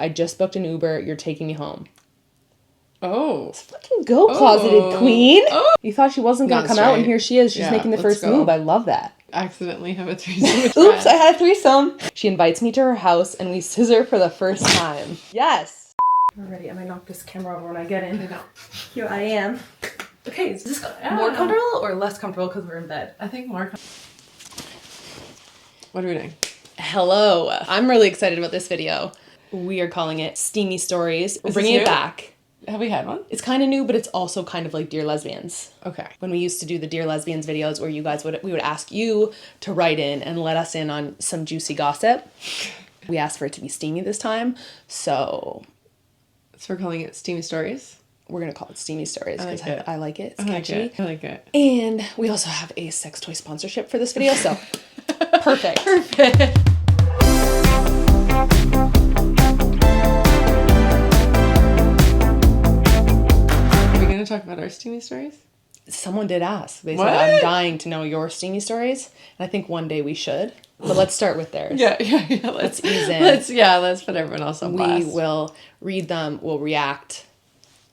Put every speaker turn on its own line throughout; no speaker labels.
I just booked an Uber. You're taking me home.
Oh.
Let's fucking go, closeted queen. Oh. You thought she wasn't going to come out, and here she is. She's making the first move. I love that.
Accidentally have a threesome with
Oops, I had a threesome. She invites me to her house, and we scissor for the first time. Yes. We're ready. I might knock this camera over when I get in. I know. Here I am. Okay, is this more comfortable or less comfortable because we're in bed?
I think more What are we doing?
Hello. I'm really excited about this video. We are calling it Steamy Stories. We're bringing it back.
Have we had one?
It's kind of new, but it's also kind of like Dear Lesbians.
Okay.
When we used to do the Dear Lesbians videos where you guys we would ask you to write in and let us in on some juicy gossip. We asked for it to be steamy this time, so
we're calling it Steamy Stories?
We're going to call it Steamy Stories because I like it. It's
catchy. I like it.
And we also have a sex toy sponsorship for this video, so perfect.
Perfect. Talk about our steamy stories?
Someone did ask. They said, I'm dying to know your steamy stories. And I think one day we should. But let's start with theirs.
Yeah. Let's ease in. Let's put everyone else on blast.
We will read them. We'll react.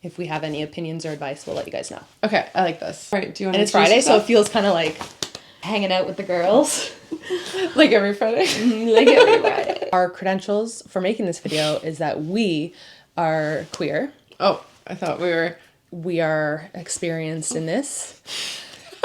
If we have any opinions or advice, we'll let you guys know.
Okay, I like this. All right, do you want to?
And it's Friday, so it feels kind of like hanging out with the girls.
Like every Friday?
Like every Friday. Our credentials for making this video is that we are queer.
Oh, I thought we were...
We are experienced in this.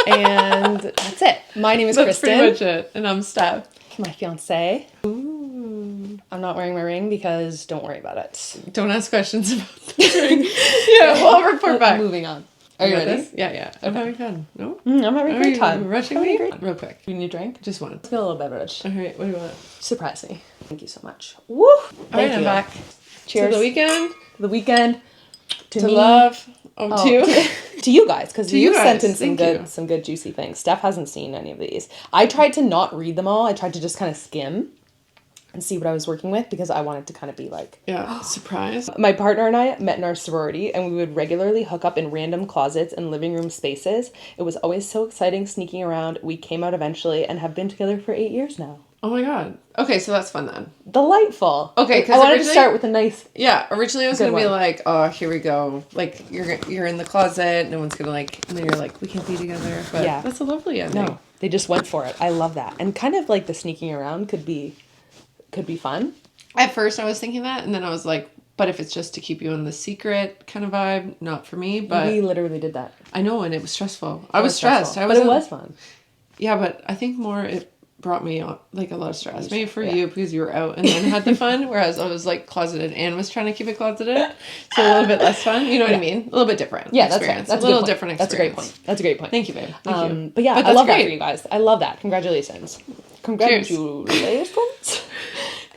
And that's it. My name is Kristen.
That's pretty much it. And I'm Steph.
My fiance.
Ooh.
I'm not wearing my ring because don't worry about it.
Don't ask questions about the ring. Yeah, we'll report back.
Moving on. Are you ready?
Yeah. Okay. I'm having fun. No?
I'm having a great time.
Rushing me? Real quick.
You need a drink?
Just one.
Let's get a little beverage.
All right, what do you want?
Surprise me. Thank you so much. Woo! Thank you.
I'm back.
Cheers.
To the weekend.
The weekend.
To me. Love.
To you guys, because you sent in some good juicy things. Steph hasn't seen any of these. I tried to not read them all. I tried to just kind of skim and see what I was working with because I wanted to kind of be like...
Yeah, surprise.
My partner and I met in our sorority and we would regularly hook up in random closets and living room spaces. It was always so exciting sneaking around. We came out eventually and have been together for 8 years now.
Oh my god. Okay, so that's fun then.
Delightful.
Okay,
because I wanted to start with a nice...
Yeah, originally I was going to be like, oh, here we go. Like, you're in the closet, no one's going to like... And then you're like, we can't be together. But yeah, that's a lovely ending.
No, they just went for it. I love that. And kind of like the sneaking around could be fun.
At first I was thinking that, and then I was like, but if it's just to keep you in the secret kind of vibe, not for me. But
we literally did that.
I know, and it was stressful. I was stressed.
But it was fun.
Yeah, but I think more it brought me like a lot of stress. Maybe for you because you were out and then had the fun, whereas I was like closeted and was trying to keep it closeted, so a little bit less fun. You know what I mean? A little bit different.
Yeah,
experience.
That's
a little different experience.
That's a great point.
Thank you, babe. Thank you.
But yeah, I love that for you guys. I love that. Congratulations. Congratulations.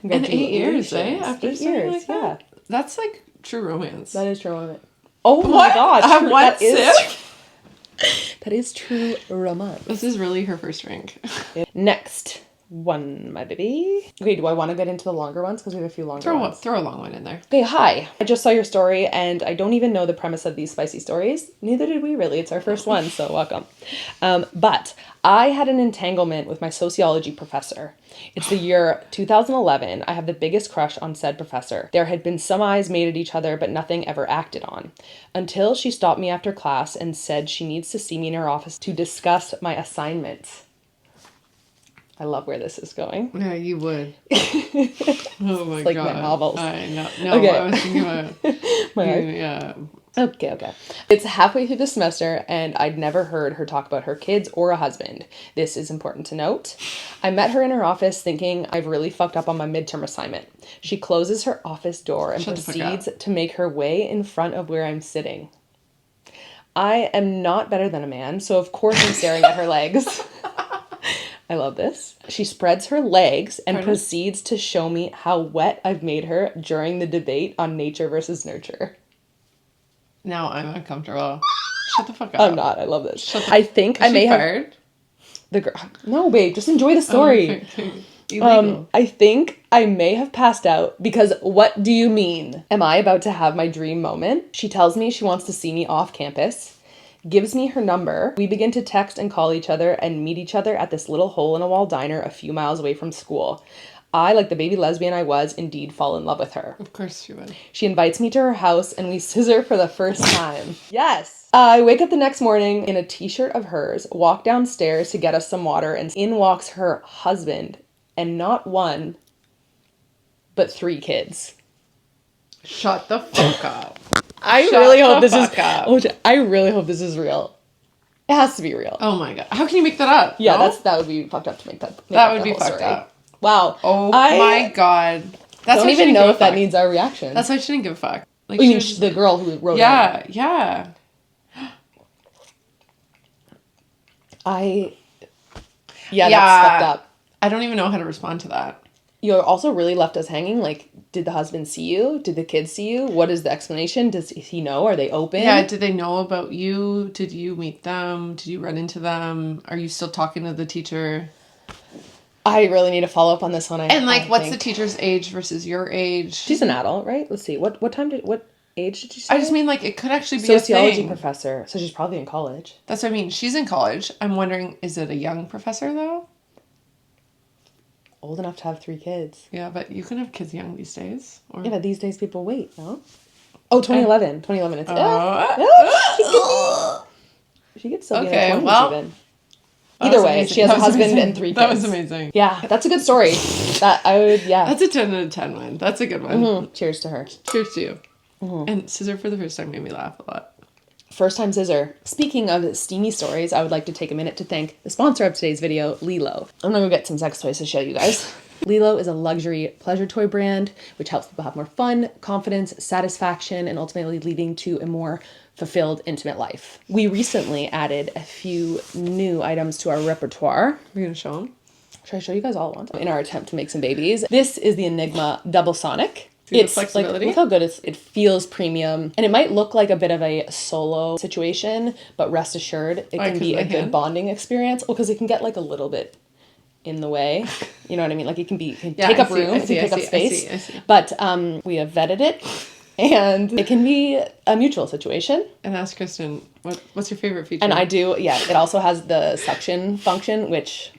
And 8 years, eh? After
8 years,
like that. That's like true romance.
That is true romance. Oh my god.
What sip?
That is true romance.
This is really her first drink.
Next one, my baby. Okay, do I want to get into the longer ones? Because we have a few longer ones.
Throw a long one in there.
Okay, hi. I just saw your story and I don't even know the premise of these spicy stories. Neither did we really. It's our first one, so welcome. But I had an entanglement with my sociology professor. It's the year 2011. I have the biggest crush on said professor. There had been some eyes made at each other, but nothing ever acted on. Until she stopped me after class and said she needs to see me in her office to discuss my assignments. I love where this is going.
Yeah, you would. Oh my god.
Like my novels.
I know. No, okay. I was thinking about
yeah. Okay. It's halfway through the semester and I'd never heard her talk about her kids or a husband. This is important to note. I met her in her office thinking I've really fucked up on my midterm assignment. She closes her office door and proceeds to make her way in front of where I'm sitting. I am not better than a man, so of course I'm staring at her legs. I love this. She spreads her legs and proceeds to show me how wet I've made her during the debate on nature versus nurture.
Now I'm uncomfortable. Shut the fuck up.
I'm not. I love this. I think I may have... The girl... No, babe. Just enjoy the story.
Illegal.
I think I may have passed out because what do you mean? Am I about to have my dream moment? She tells me she wants to see me off campus. Gives me her number. We begin to text and call each other and meet each other at this little hole-in-a-wall diner a few miles away from school. I, like the baby lesbian I was, indeed fall in love with her.
Of course you would.
She invites me to her house and we scissor for the first time. Yes! I wake up the next morning in a t-shirt of hers, walk downstairs to get us some water, and in walks her husband. And not one, but 3 kids.
Shut the fuck up.
I really hope this is real. It has to be real.
Oh my god. How can you make that up?
Yeah,
no?
that would be fucked up to make that.
That would be fucked up.
Wow.
Oh my god.
I don't even know if that needs our reaction.
That's why she didn't give a fuck. Like,
you mean the girl who wrote it?
Yeah.
Yeah, that's fucked up.
I don't even know how to respond to that.
You also really left us hanging. Like, did the husband see you? Did the kids see you? What is the explanation? Does he know? Are they open?
Yeah, did they know about you? Did you meet them? Did you run into them? Are you still talking to the teacher?
I really need to follow up on this one.
What's the teacher's age versus your age?
She's an adult, right? Let's see. What age did you say?
I just mean, like, it could actually be
sociology professor. So she's probably in college.
That's what I mean. She's in college. I'm wondering, is it a young professor, though?
Old enough to have 3 kids.
Yeah, but you can have kids young these days. Or...
Yeah, but these days people wait, no? Oh, 2011. 2011. It's... she could still be in her 20s even. Either way, amazing. She has a husband and 3 kids.
That was amazing.
Yeah, that's a good story.
That's a 10 out of 10 one. That's a good one.
Mm-hmm. Cheers to her.
Cheers to you. Mm-hmm. And scissor for the first time made me laugh a lot.
First time scissor. Speaking of steamy stories, I would like to take a minute to thank the sponsor of today's video, Lilo. I'm gonna go get some sex toys to show you guys. Lilo is a luxury pleasure toy brand which helps people have more fun, confidence, satisfaction, and ultimately leading to a more fulfilled, intimate life. We recently added a few new items to our repertoire.
We're gonna show them.
Should I show you guys all at once? In our attempt to make some babies. This is the Enigma Double Sonic.
It's flexibility.
Like, look how good it feels premium. And it might look like a bit of a solo situation, but rest assured, it can be a good bonding experience. Well, because it can get like a little bit in the way. You know what I mean? Like it can take up room, it can take up space.
I see.
But we have vetted it, and it can be a mutual situation.
And ask Kristen, what's your favorite feature?
And I do, yeah. It also has the suction function, which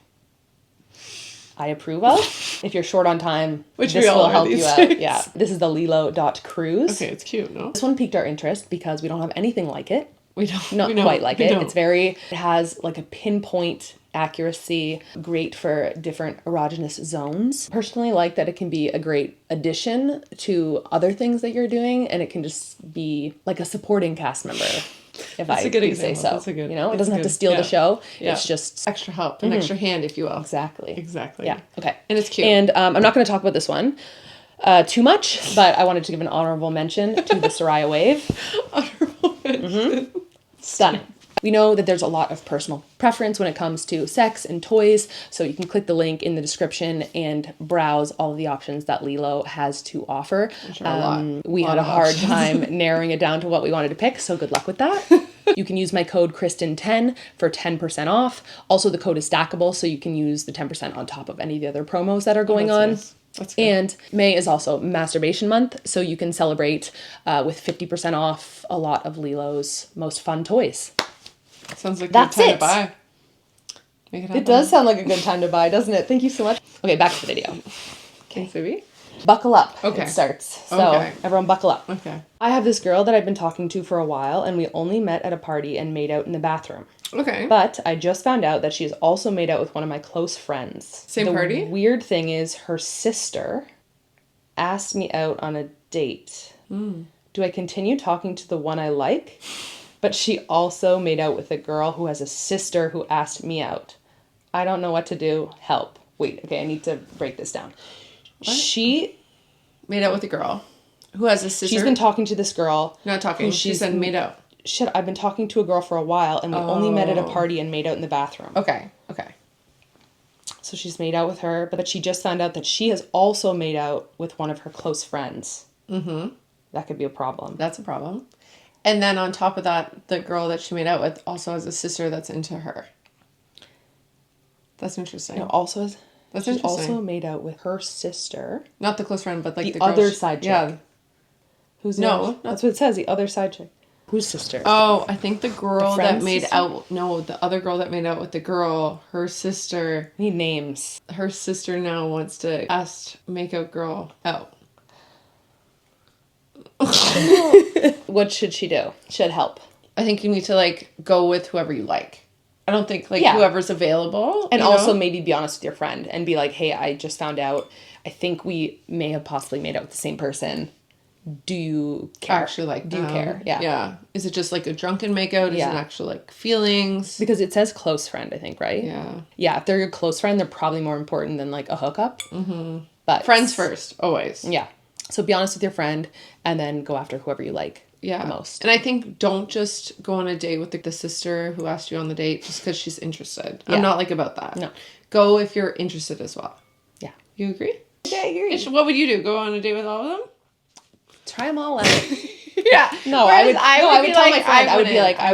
I approve of. If you're short on time, this will help you out. Yeah. This is the Lilo.cruise.
Okay, it's cute, no?
This one piqued our interest because we don't have anything like it.
We don't.
Not quite like it. It has like a pinpoint accuracy, great for different erogenous zones. Personally like that it can be a great addition to other things that you're doing, and it can just be like a supporting cast member. If I do say so.
That's a good,
it doesn't have to steal the show. Yeah. It's just
extra help, an extra hand, if you will.
Exactly.
Yeah.
Okay.
And it's cute.
And I'm not going to talk about this one too much, but I wanted to give an honorable mention to the Soraya Wave.
Honorable mention.
Stunning. We know that there's a lot of personal preference when it comes to sex and toys, so you can click the link in the description and browse all of the options that Lilo has to offer. We had a hard time narrowing it down to what we wanted to pick, so good luck with that. You can use my code Kristen10 for 10% off. Also, the code is stackable, so you can use the 10% on top of any of the other promos that are going on.
Nice. That's good.
And May is also Masturbation Month, so you can celebrate with 50% off a lot of Lilo's most fun toys.
Sounds like a good time to buy. Make it happen.
It does sound like a good time to buy, doesn't it? Thank you so much. Okay, back to the video.
Okay, Phoebe?
Buckle up.
Okay.
It starts. So everyone buckle up.
Okay.
I have this girl that I've been talking to for a while, and we only met at a party and made out in the bathroom.
Okay.
But I just found out that she has also made out with one of my close friends.
Same party?
The weird thing is her sister asked me out on a date. Do I continue talking to the one I like? But she also made out with a girl who has a sister who asked me out. I don't know what to do. Help. Wait, okay, I need to break this down. What? She
made out with a girl who has a sister.
She's been talking to this girl.
Not talking. She said made out.
Shit, I've been talking to a girl for a while, and we only met at a party and made out in the bathroom.
Okay.
So she's made out with her, but she just found out that she has also made out with one of her close friends. Mm-hmm. That could be a problem.
That's a problem. And then on top of that, the girl that she made out with also has a sister that's into her. That's interesting.
She's also made out with her sister.
Not the close friend, but like
the other side chick.
Yeah.
Who's
no?
That's what it says. The other side chick. Whose sister?
Oh, I think the girl
The
that
friend's
made
sister?
out. No, the other girl that made out with the girl. Her sister.
Need names.
Her sister now wants to ask makeout girl out.
What should she do? Should help.
I think you need to like go with whoever you like. I don't think like
Yeah.
whoever's available.
And
you
also
know?
maybe be honest with your friend and be like, hey, I just found out. I think we may have possibly made out with the same person. Do you care?
Actually like
do you care? Yeah.
Yeah. Is it just like a drunken makeout? Is
Yeah.
it actual like feelings?
Because it says close friend, I think, right?
Yeah.
Yeah, if they're your close friend, they're probably more important than like a hookup. Mm-hmm. But
Friends first, always.
Yeah. So be honest with your friend and then go after whoever you like
Yeah.
the most.
And I think don't just go on a date with the sister who asked you on the date just because she's interested.
Yeah.
I'm not like about that.
No.
Go if you're interested as well.
Yeah.
You agree?
Yeah, I agree.
What would you do? Go on a date with all of them?
Try them all out.
Yeah.
No,
Whereas
I would tell
be
my
like,
friend. I would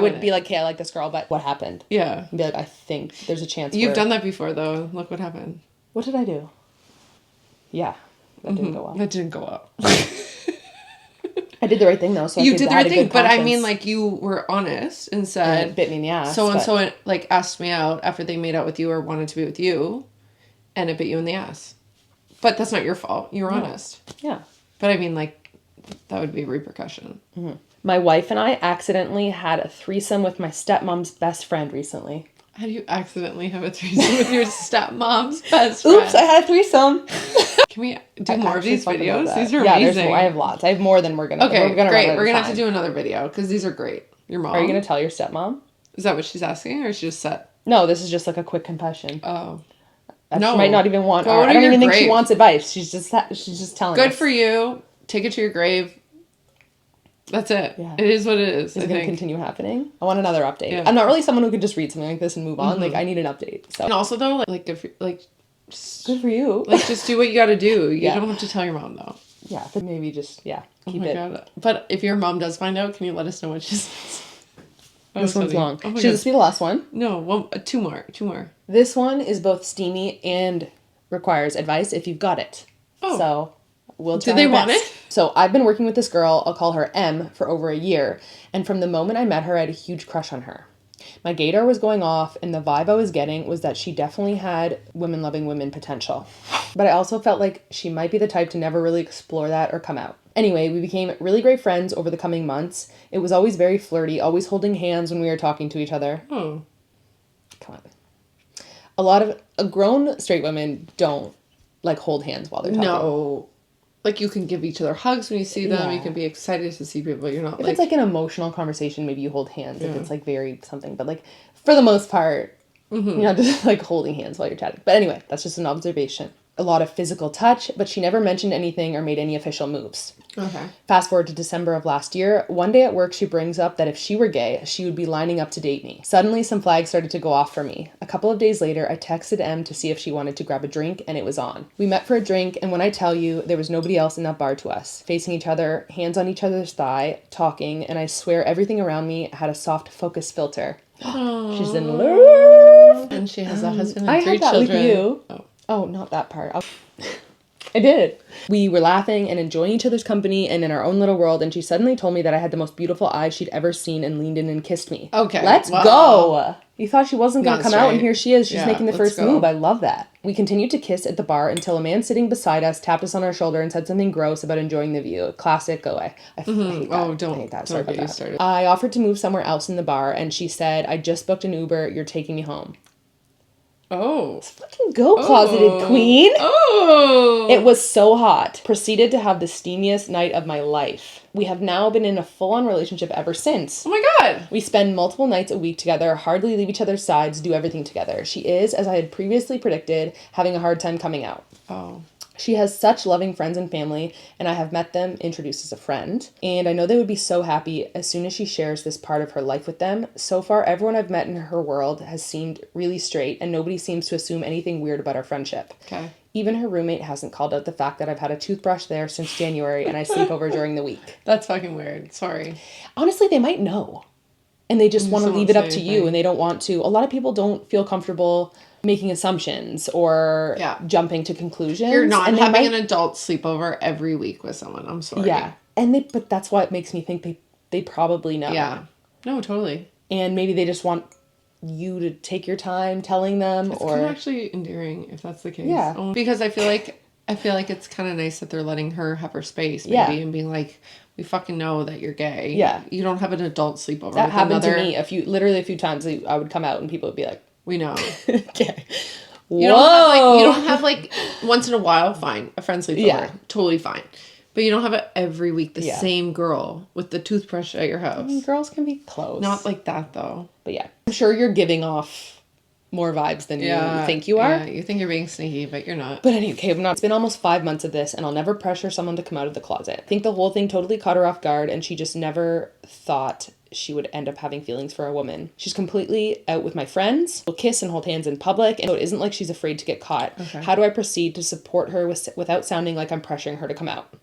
wouldn't.
be like, hey, I like this girl, but what happened?
Yeah.
And be like, I think there's a chance.
You've done that before though. Look what happened.
What did I do? Yeah, that didn't go well.
That didn't go up.
I did the right thing though. So
You
I
did the
had
right
a
thing,
good
but I
conscience.
mean, like you were honest and
And
said,
it bit me in the ass.
so and
but-
so like asked me out after they made out with you or wanted to be with you, and it bit you in the ass. But that's not your fault. You were honest.
Yeah.
But I mean, like that would be a repercussion.
My wife and I accidentally had a threesome with my stepmom's best friend recently.
How do you accidentally have a threesome with your stepmom's best friend?
Oops, I had a threesome.
Can we do
I
more of
actually
these
fucking love
videos?
that.
These are
yeah,
amazing.
there's more. I have lots. I have more than we're gonna.
Okay,
we're gonna
great.
run out
We're
of
gonna have
time.
to do another video because these are great. Your mom.
Are you gonna tell your stepmom?
Is that what she's asking, or she just said?
No, this is just like a quick confession.
Oh,
She might not even want.
Go
I
to
don't
your
even think she
grave.
wants advice. She's just telling us.
good for you. Take it to your grave. That's it.
Yeah.
It is what it is.
Is
I
it going to
think.
continue happening? I want another update.
Yeah.
I'm not really someone who could just read something like this and move on. Like I need an update. So
And also though, like good for just
good for you.
like just do what you got to do. You
Yeah.
don't have to tell your mom though.
Yeah, but maybe just keep
Oh my
it.
God. But if your mom does find out, can you let us know what she says?
This one's long.
Oh my
Should
God.
this be the last one?
No, one, two more.
This one is both steamy and requires advice if you've got it.
Oh.
So we'll try
Did they
our
want
best.
it?
So I've been working with this girl, I'll call her M, for over a year. And from the moment I met her, I had a huge crush on her. My gaydar was going off, and the vibe I was getting was that she definitely had women-loving women potential. But I also felt like she might be the type to never really explore that or come out. Anyway, we became really great friends over the coming months. It was always very flirty, always holding hands when we were talking to each other.
Oh.
Come on. A lot of grown straight women don't like hold hands while they're talking.
No. Like you can give each other hugs when you see them.
Yeah.
You can be excited to see people. You're not
If
like
it's like an emotional conversation, maybe you hold hands. If it's like very something, but like for the most part, you're not just like holding hands while you're chatting. But anyway, that's just an observation. A lot of physical touch, but she never mentioned anything or made any official moves.
okay.
Fast forward to December of last year, one day at work she brings up that if she were gay, she would be lining up to date me. Suddenly some flags started to go off for me. A couple of days later, I texted M to see if she wanted to grab a drink, and it was on. We met for a drink, and when I tell you, there was nobody else in that bar to us. Facing each other, hands on each other's thigh, talking, and I swear everything around me had a soft focus filter. She's in love.
And she has a husband and
I
three
had that
children.
with you.
Oh.
Oh, not that part. I did. We were laughing and enjoying each other's company and in our own little world, and she suddenly told me that I had the most beautiful eyes she'd ever seen and leaned in and kissed me.
Okay.
Let's
Wow.
go. You thought she wasn't going
Not
to come out, and
straight.
here she is. She's
Yeah,
making the
let's
first
go.
move. I love that. We continued to kiss at the bar until a man sitting beside us tapped us on our shoulder and said something gross about enjoying the view. Classic, go away. I hate that.
Oh,
I
don't-
hate that.
don't
Sorry
get
about
you
that.
started.
I offered to move somewhere else in the bar, and she said, I just booked an Uber. You're taking me home.
Oh.
Fucking go, closeted queen.
Oh.
It was so hot. Proceeded to have the steamiest night of my life. We have now been in a full-on relationship ever since.
Oh my God.
We spend multiple nights a week together, hardly leave each other's sides, do everything together. She is, as I had previously predicted, having a hard time coming out.
Oh.
She has such loving friends and family, and I have met them, introduced as a friend. And I know they would be so happy as soon as she shares this part of her life with them. So far, everyone I've met in her world has seemed really straight, and nobody seems to assume anything weird about our friendship.
Okay.
Even her roommate hasn't called out the fact that I've had a toothbrush there since January, and I sleep over during the week.
That's fucking weird. Sorry.
Honestly, they might know. And they just want to
won't
leave it up
say
to you,
anything.
and they don't want to. A lot of people don't feel comfortable making assumptions or
Yeah.
jumping to conclusions.
You're not
and they
having
might-
an adult sleepover every week with someone. I'm sorry.
Yeah. But that's why it makes me think they they probably know.
Yeah. No, totally.
And maybe they just want you to take your time telling them,
It's
or
kind of actually endearing if that's the case.
Yeah.
Because I feel like it's kind of nice that they're letting her have her space, maybe,
Yeah.
and being like, we fucking know that you're gay.
Yeah.
You don't have an adult sleepover.
that
with
happened
another...
to me literally a few times. I would come out and people would be like,
We know.
okay.
You don't have like once in a while, fine. A friend sleeps over. Totally fine. But you don't have it every week, the same girl with the toothbrush at your house.
Girls can be close.
Not like that, though.
But yeah. I'm sure you're giving off more vibes than you think you are.
Yeah, you think you're being sneaky, but you're not.
But anyway, I'm not. It's been almost 5 months of this, and I'll never pressure someone to come out of the closet. I think the whole thing totally caught her off guard, and she just never thought she would end up having feelings for a woman. She's completely out with my friends. We'll kiss and hold hands in public, and so it isn't like she's afraid to get caught. Okay. How do I proceed to support her without sounding like I'm pressuring her to come out?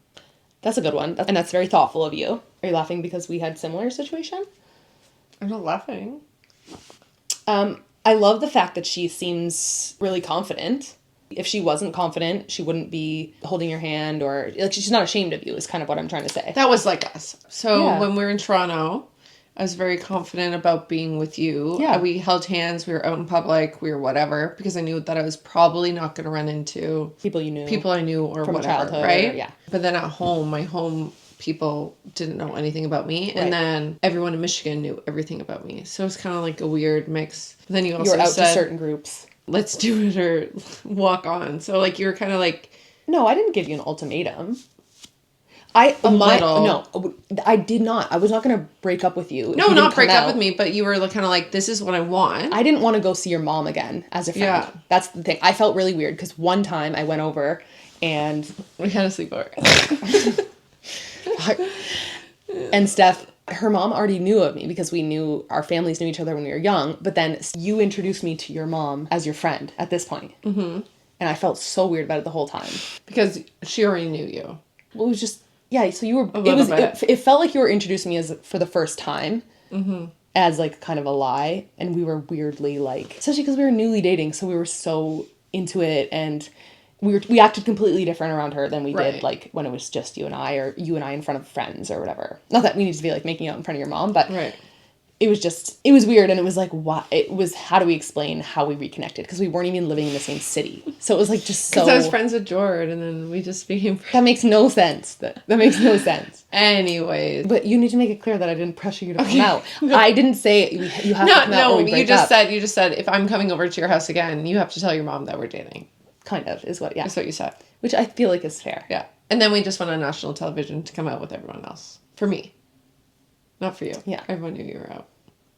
That's a good one. And that's very thoughtful of you. Are you laughing because we had similar situation?
I'm not laughing.
I love the fact that she seems really confident. If she wasn't confident, she wouldn't be holding your hand, or like she's not ashamed of you is kind of what I'm trying to say.
That was like us. So when we were in Toronto, I was very confident about being with you.
Yeah.
We held hands. We were out in public. We were whatever. Because I knew that I was probably not going to run into...
People you knew.
People I knew or
from
whatever,
childhood,
right?
Or, yeah.
But then at home, my home people didn't know anything about me.
Right.
And then everyone in Michigan knew everything about me. So it was kind of like a weird mix. But then you also
You're out
said...
to certain groups.
Let's do it or walk on. So like you were kind of like...
No, I didn't give you an ultimatum.
No,
I did not. I was not going to break up with you.
No, not break up with me, but you were kind of like, this is what I want.
I didn't want to go see your mom again as a friend.
Yeah.
That's the thing. I felt really weird because one time I went over and...
We had a sleepover.
And Steph, her mom already knew of me because our families knew each other when we were young. But then you introduced me to your mom as your friend at this point. Mm-hmm. And I felt so weird about it the whole time.
Because she already knew you.
Well, it was just... Yeah, so you were... It felt like you were introducing me for the first time. Mm-hmm. As, like, kind of a lie. And we were weirdly, like... Especially because we were newly dating, so we were so into it. And we acted completely different around her than we did, like, when it was just you and I, or you and I in front of friends or whatever. Not that we need to be, like, making out in front of your mom, but...
Right.
It was weird, and it was like, why? It was, how do we explain how we reconnected? Because we weren't even living in the same city. So it was like just so...
Because I was friends with Jord, and then we just became friends.
That makes no sense. That makes no sense.
Anyways.
But you need to make it clear that I didn't pressure you to come out. I didn't say you have to come out or we break up.
You just said, if I'm coming over to your house again, you have to tell your mom that we're dating.
Kind of, is what, yeah.
That's what you said.
Which I feel like is fair.
Yeah. And then we just went on national television to come out with everyone else. For me. Not for you.
Yeah.
Everyone knew you were out.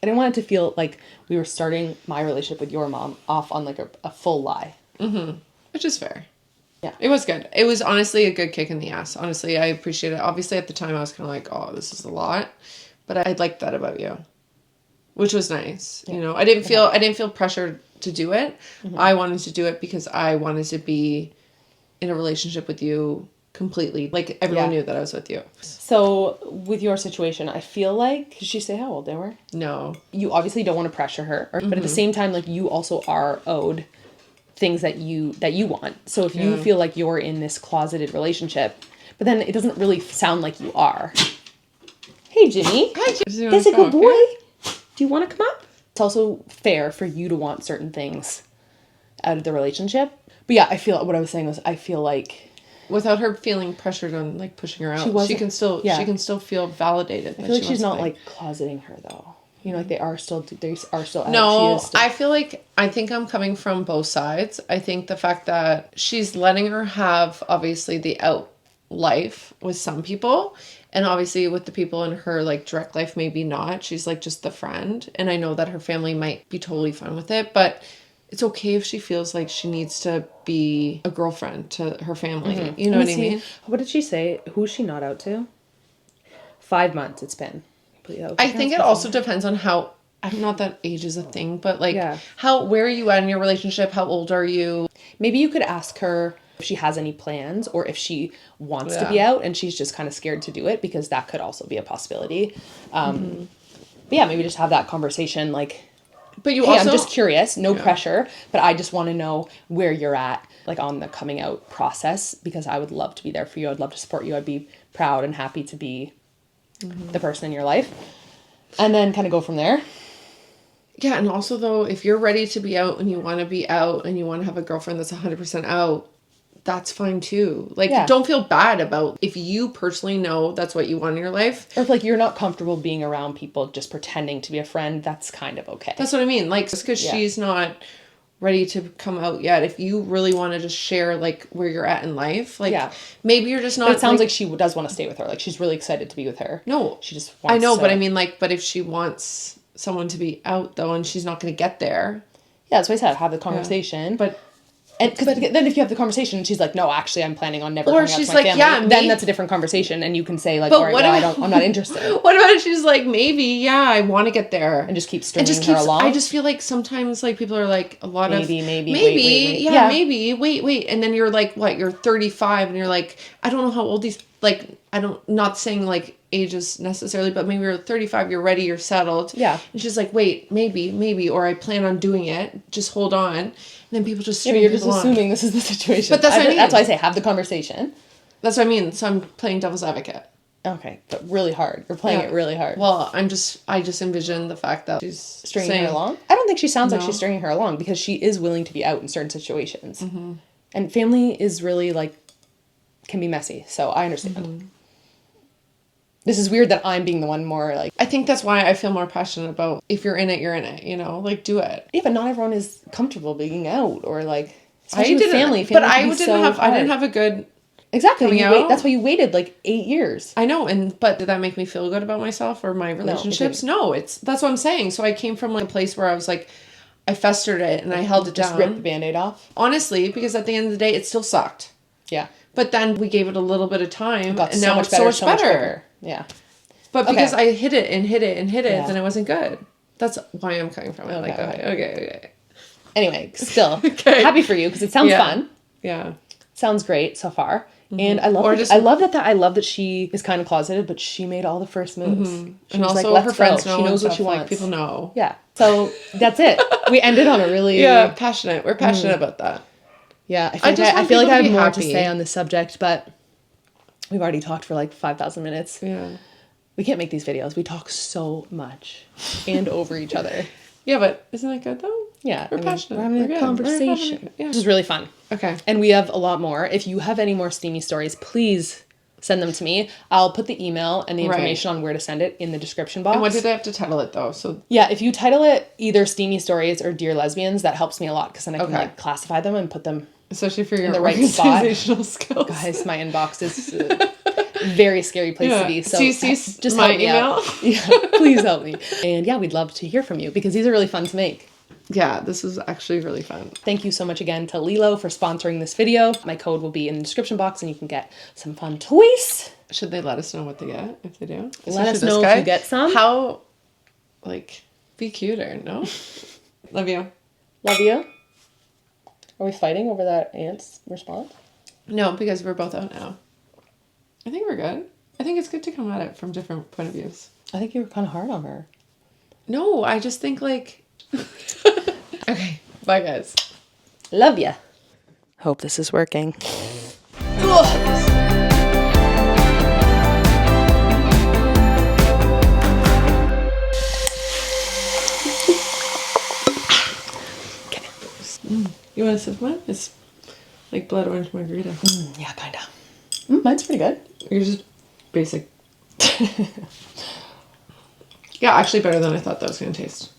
I didn't want it to feel like we were starting my relationship with your mom off on like a full lie.
Mm-hmm. Which is fair.
Yeah.
It was good. It was honestly a good kick in the ass. Honestly, I appreciate it. Obviously, at the time, I was kind of like, oh, this is a lot. But I liked that about you. Which was nice. Yeah. You know, I didn't feel pressured to do it. Mm-hmm. I wanted to do it because I wanted to be in a relationship with you completely. Like, everyone knew that I was with you.
So, with your situation, I feel like... Did she say how old they were?
No.
You obviously don't want to pressure her. But at the same time, like, you also are owed things that you want. So, if you feel like you're in this closeted relationship, but then it doesn't really sound like you are. Hey, Jimmy.
Hi, Jimmy.
That's a good boy. Do you want to come up? It's also fair for you to want certain things out of the relationship. But yeah, what I was saying was, I feel like...
Without her feeling pressured on, like, pushing her out, she can still feel validated.
I feel like she's not, like, closeting her, though. You know, like, they are still out.
No, I feel like, I think I'm coming from both sides. I think the fact that she's letting her have, obviously, the out life with some people, and obviously with the people in her, like, direct life, maybe not. She's, like, just the friend, and I know that her family might be totally fine with it, but... It's okay if she feels like she needs to be a girlfriend to her family. Mm-hmm. You know what I mean?
What did she say? Who's she not out to? 5 months it's been.
I think it also depends on how... I'm not that age is a thing, but like... Yeah. Where are you at in your relationship? How old are you? Maybe
you could ask her if she has any plans or if she wants to be out and she's just kind of scared to do it, because that could also be a possibility. But yeah, maybe just have that conversation like...
But you also...
I'm just curious, no pressure, but I just want to know where you're at, like, on the coming out process, because I would love to be there for you. I'd love to support you. I'd be proud and happy to be the person in your life, and then kind of go from there.
Yeah, and also, though, if you're ready to be out and you want to be out and you want to have a girlfriend that's 100% out, that's fine, too. Like, don't feel bad about if you personally know that's what you want in your life.
Or if, like, you're not comfortable being around people just pretending to be a friend, that's kind of okay.
That's what I mean. Like, just because she's not ready to come out yet, if you really want to just share, like, where you're at in life, like, maybe you're just not...
But it sounds like she does want to stay with her. Like, she's really excited to be with her.
No.
She just wants
I know, but I mean, like, but if she wants someone to be out, though, and she's not going to get there...
Yeah, that's what I said. Have the conversation.
But
then if you have the conversation and she's like, no, actually, I'm planning on never coming out to my family, then that's a different conversation, and you can say, like, all right, well, I'm not interested.
What about if she's like, maybe, I want to get there.
And just keep stringing her along?
I just feel like sometimes, like, people are like,
maybe,
maybe, maybe, wait. And then you're like, what, you're 35, and you're like, I don't know how old these, like, not saying, like, ages necessarily, but maybe you're 35, you're ready, you're settled.
Yeah.
And she's like, wait, maybe, or I plan on doing it, just hold on. And then people just
you're just assuming this is the situation.
But that's what I mean.
That's why I say have the conversation.
That's what I mean. So I'm playing devil's advocate.
Okay, but really hard. You're playing it really hard.
Well, I just envision the fact that she's
stringing her along. I don't think she sounds like she's stringing her along, because she is willing to be out in certain situations. Mm-hmm. And family is really, like, can be messy. So I understand. Mm-hmm. This is weird that I'm being the one more, like...
I think that's why I feel more passionate about, if you're in it, you're in it, you know? Like, do it.
Yeah, but not everyone is comfortable being out, or, like...
I didn't... Family but I didn't have a good...
Exactly. That's why you waited, like, 8 years.
I know, but did that make me feel good about myself or my relationships? No, that's what I'm saying. So I came from, like, a place where I was, like... I festered it, and I held it down.
Just ripped the Band-Aid off?
Honestly, because at the end of the day, it still sucked.
Yeah.
But then we gave it a little bit of time,
and now it's so much better. Yeah.
But because I hit it, then it wasn't good. That's why I'm coming from it. Okay.
Anyway, still happy for you, because it sounds fun.
Yeah.
Sounds great so far. Mm-hmm. And I love that she is kind of closeted, but she made all the first moves. Mm-hmm.
And also, like, let's her friends know. She knows what she wants. Like, people know.
Yeah. So that's it. We ended on a really
passionate. We're passionate about that.
Yeah. I feel like I have more to say on this subject, but we've already talked for like 5,000 minutes.
Yeah.
We can't make these videos. We talk so much and over each other.
Yeah, but isn't that good though?
Yeah.
We're passionate.
We're having a conversation. Which is really fun.
Okay.
And we have a lot more. If you have any more steamy stories, please send them to me. I'll put the email and the information on where to send it in the description box.
And what did I have to title it though? So
yeah, if you title it either Steamy Stories or Dear Lesbians, that helps me a lot, because then I can like classify them and put them
especially for your
in the right spot.
Skills.
Guys, my inbox is very scary place to be. So
just my email.
Yeah, please help me. And yeah, we'd love to hear from you, because these are really fun to make.
Yeah, this is actually really fun.
Thank you so much again to Lilo for sponsoring this video. My code will be in the description box, and you can get some fun toys.
Should they let us know what they get if they do?
Let us know if you get some.
How, like, be cuter, no? Love you.
Love you. Are we fighting over that aunt's response?
No, because we're both out now. I think we're good. I think it's good to come at it from different point of views.
I think you were kind of hard on her.
No, I just think, like... Okay, bye guys.
Love ya. Hope this is working.
You want a sip of mine? It's like blood orange margarita.
Yeah, kind of. Mine's pretty good.
Yours is basic. Yeah, actually better than I thought that was going to taste.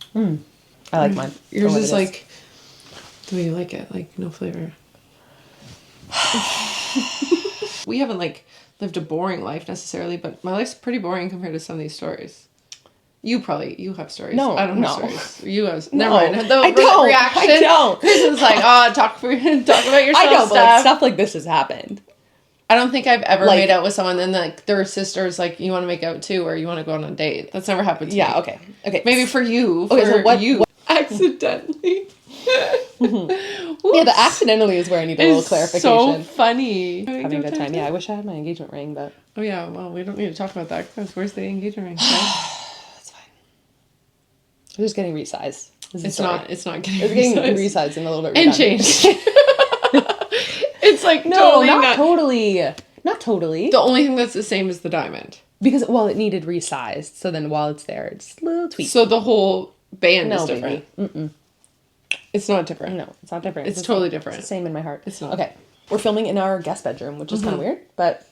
I like mine.
Yours is like the way you like it, like no flavor. We haven't like lived a boring life necessarily, but my life's pretty boring compared to some of these stories. You have stories.
No,
I don't have stories. You have.
No,
never mind.
I don't.
Reaction.
I don't.
Kristen's like, talk about yourself.
I know, but like, stuff like this has happened.
I don't think I've ever made out with someone and like their sister's like, you want to make out too, or you want to go on a date. That's never happened to me.
Yeah, okay.
Maybe for you.
Okay, so what
accidentally.
Yeah, the accidentally is where I need a little clarification.
So funny.
Having a good time. Yeah, I wish I had my engagement ring, but...
Oh yeah, well, we don't need to talk about that because where's the engagement ring? Right?
That's fine. We're just getting resized.
It's not getting resized.
It's getting resized and a little bit
redundant. And changed. It's like
no, not totally. Not totally.
The only thing that's the same is the diamond.
Because, well, it needed resized. So then while it's there, it's a little tweak.
So the whole band is
No,
different.
baby. Mm-mm.
It's not different.
No, it's not different.
It's totally different.
It's the same in my heart.
It's not.
Okay. We're filming in our guest bedroom, which is kind of weird, but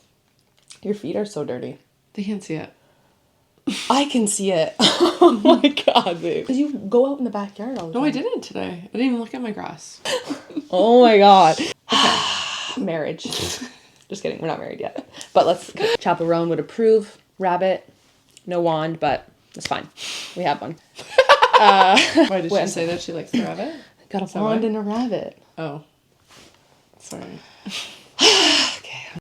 your feet are so dirty.
They can't see it.
I can see it. Oh my god, babe. Because you go out in the backyard all the time.
No, I didn't today. I didn't even look at my grass.
Oh my god. Okay. Marriage. Just kidding. We're not married yet. But let's... Chaperone would approve. Rabbit. No wand, but it's fine. We have one.
Why did she say that she likes the rabbit?
Got a wand and a rabbit.
Oh. Sorry.